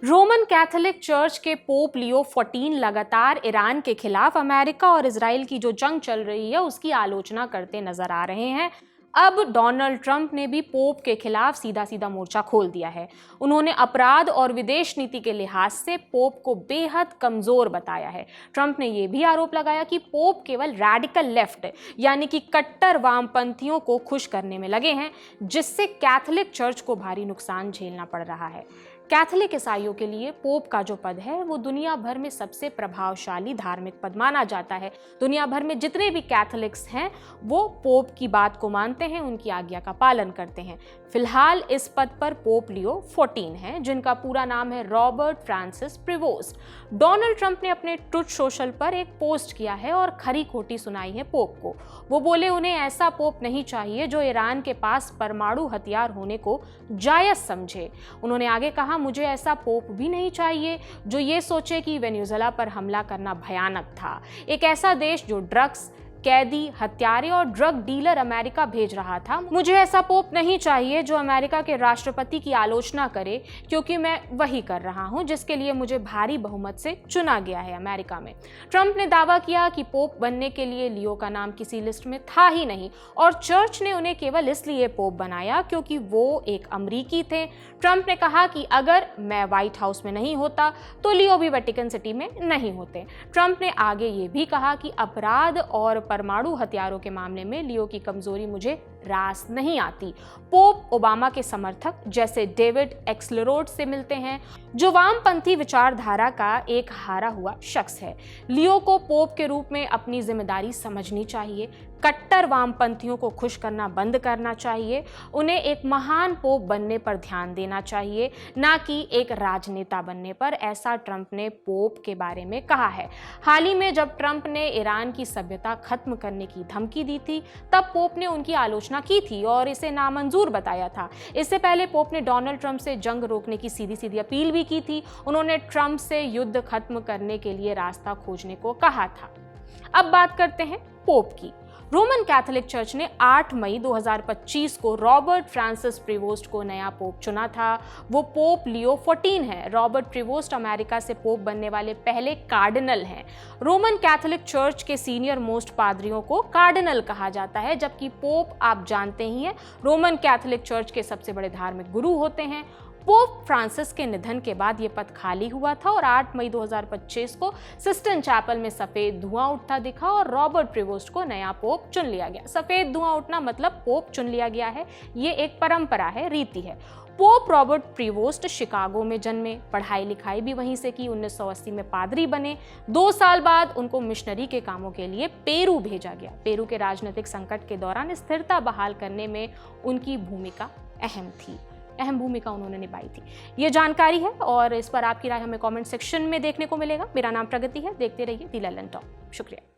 Roman Catholic church के Pope Leo 14 लगातार Iran के खिलाफ अमेरिका और इजराइल की जो जंग चल रही है उसकी आलोचना करते नजर आ रहे हैं। अब डोनाल्ड ट्रंप ने भी पोप के खिलाफ सीधा सीधा मोर्चा खोल दिया है। उन्होंने अपराध और विदेश नीति के लिहाज से पोप को बेहद कमजोर बताया है। ट्रंप ने यह भी आरोप लगाया कि पोप केवल रैडिकल लेफ्ट यानी कि कट्टर वामपंथियों को खुश करने में लगे हैं, जिससे कैथोलिक चर्च को भारी नुकसान झेलना पड़ रहा है। कैथोलिक ईसाइयों के लिए पोप का जो पद है वो दुनिया भर में सबसे प्रभावशाली धार्मिक पद माना जाता है। दुनिया भर में जितने भी कैथोलिक्स हैं वो पोप की बात को मानते हैं, उनकी आज्ञा का पालन करते हैं। फिलहाल इस पद पर पोप लियो 14 हैं, जिनका पूरा नाम है Robert Francis Prevost. Donald Trump ने अपने ट्रुथ सोशल पर एक पोस्ट किया है और खरी खोटी सुनाई है पोप को। वो बोले उन्हें ऐसा पोप नहीं चाहिए जो ईरान के पास परमाणु हथियार होने को जायज समझे। उन्होंने आगे कहा, मुझे ऐसा पोप भी नहीं चाहिए जो ये सोचे कि वेनेजुएला पर हमला करना भयानक था। एक ऐसा देश जो ड्रग्स, कैदी, हत्यारे और ड्रग डीलर अमेरिका भेज रहा था। मुझे ऐसा पोप नहीं चाहिए जो अमेरिका के राष्ट्रपति की आलोचना करे, क्योंकि मैं वही कर रहा हूं जिसके लिए मुझे भारी बहुमत से चुना गया है अमेरिका में। ट्रंप ने दावा किया कि पोप बनने के लिए लियो का नाम किसी लिस्ट में था ही नहीं और चर्च ने उन्हें केवल इसलिए पोप बनाया क्योंकि वो एक अमरीकी थे। ट्रंप ने कहा कि अगर मैं व्हाइट हाउस में नहीं होता तो लियो भी वेटिकन सिटी में नहीं होते। ट्रंप ने आगे ये भी कहा कि अपराध और परमाणु हथियारों के मामले में लियो की कमजोरी मुझे रास नहीं आती। पोप ओबामा के समर्थक जैसे डेविड एक्सलरोड से मिलते हैं, जो वामपंथी विचारधारा का एक हारा हुआ शख्स है। लियो को पोप के रूप में अपनी जिम्मेदारी समझनी चाहिए। कट्टर वामपंथियों को खुश करना बंद करना चाहिए। उन्हें एक महान पोप बनने पर ध्यान देना चाहिए, ना कि एक राजनेता बनने पर, ऐसा ट्रंप ने पोप के बारे में कहा है। हाल ही में जब ट्रंप ने ईरान की सभ्यता खत्म करने की धमकी दी थी, तब पोप ने उनकी आलोचना की थी और इसे नामंजूर बताया था। इससे पहले पोप ने डोनाल्ड ट्रंप से जंग रोकने की सीधी सीधी अपील भी की थी। उन्होंने ट्रंप से युद्ध खत्म करने के लिए रास्ता खोजने को कहा था। अब बात करते हैं पोप की। रोमन कैथोलिक चर्च ने 8 मई 2025 को रॉबर्ट फ्रांसिस प्रीवोस्ट को नया पोप चुना था। वो पोप लियो 14 है। रॉबर्ट प्रीवोस्ट अमेरिका से पोप बनने वाले पहले कार्डिनल हैं। रोमन कैथोलिक चर्च के सीनियर मोस्ट पादरियों को कार्डिनल कहा जाता है, जबकि पोप आप जानते ही हैं रोमन कैथोलिक चर्च के सबसे बड़े धार्मिक गुरु होते हैं। पोप फ्रांसिस के निधन के बाद यह पद खाली हुआ था और 8 मई 2025 को सिस्टन चैपल में सफेद धुआं उठता दिखा और रॉबर्ट प्रीवोस्ट को नया पोप चुन लिया गया। सफेद धुआं उठना मतलब पोप चुन लिया गया है, ये एक परंपरा है, रीति है। पोप रॉबर्ट प्रीवोस्ट शिकागो में जन्मे, पढ़ाई लिखाई भी वहीं से की, 1980 में पादरी बने। 2 साल बाद उनको मिशनरी के कामों के लिए पेरू भेजा गया। पेरू के राजनीतिक संकट के दौरान स्थिरता बहाल करने में उनकी भूमिका अहम भूमिका उन्होंने निभाई थी। ये जानकारी है और इस पर आपकी राय हमें कमेंट सेक्शन में देखने को मिलेगा। मेरा नाम प्रगति है, देखते रहिए दी ललन टॉक। शुक्रिया।